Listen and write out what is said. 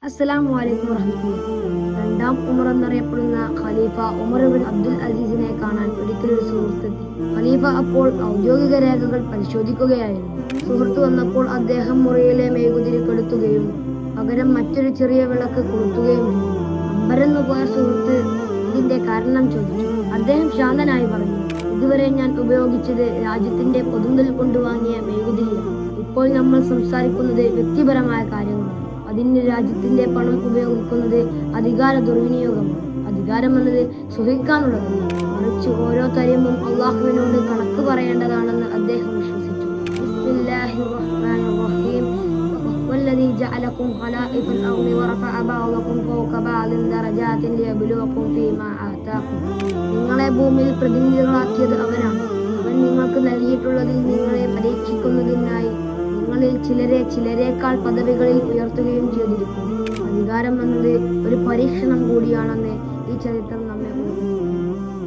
അസ്സലാമു അലൈക്കും വറഹ്മത്തുള്ളാഹി. രണ്ടാം ഉമർ എന്നറിയപ്പെടുന്ന ഖലീഫ ഉമർ ഇബ്നു അബ്ദുൽ അസീസിനെ കാണാൻ ഒരിക്കലൊരു സുഹൃത്തെത്തി. ഖലീഫ അപ്പോൾ ഔദ്യോഗിക രേഖകൾ പരിശോധിക്കുകയായിരുന്നു. സുഹൃത്ത് വന്നപ്പോൾ അദ്ദേഹം മുറിയിലെ മെഴുകുതിരി കെടുത്തുകയും പകരം മറ്റൊരു ചെറിയ വിളക്ക് കൊളുത്തുകയും ചെയ്തു. അമ്പരന്നു പോയ സുഹൃത്ത് ഇതിന്റെ കാരണം ചോദിച്ചു. അദ്ദേഹം ശാന്തനായി പറഞ്ഞു, ഇതുവരെ ഞാൻ ഉപയോഗിച്ചത് രാജ്യത്തിന്റെ പൊതുമുതൽ കൊണ്ടുവാങ്ങിയ മെഴുകുതിരിയാണ്. ഇപ്പോൾ നമ്മൾ സംസാരിക്കുന്നത് വ്യക്തിപരമായ കാര്യങ്ങളാണ്. അതിന് രാജ്യത്തിന്റെ പണം ഉപയോഗിക്കുന്നത് അധികാര ദുർവിനിയോഗമാണ്. അധികാരം എന്നത് സുഹിക്കാനുള്ളതല്ല, മറിച്ച് ഓരോ കാര്യവും അള്ളാഹുവിനോട് കണക്ക് പറയേണ്ടതാണെന്ന് അദ്ദേഹം വിശ്വസിച്ചു. ബിസ്മില്ലാഹിർ റഹ്മാനിർ റഹീം. വല്ലദീ ജഅലകും ഖലാഇഫൽ അർളി വറഫഅ ബഅദകും ഫൗക ബഅദിൻ ദറജാതിൻ ലിയബ്ലുവകും ഫീമാ ആതാകും. നിങ്ങളെ ഭൂമിയിൽ പ്രതിനിധികളാക്കിയത് അവനാണ്. അവൻ നിങ്ങൾക്ക് നൽകിയിട്ടുള്ളതിൽ നിങ്ങളെ പരീക്ഷിക്കുന്നതിനായി നിങ്ങളിൽ ചിലരേക്കാൾ പദവികളിൽ ഉയർത്തുകയും ചെയ്തിരിക്കുന്നു. അധികാരം എന്നത് ഒരു പരീക്ഷണം കൂടിയാണെന്ന് ഈ ചരിത്രം നമ്മെ ഓർമ്മിപ്പിക്കുന്നു.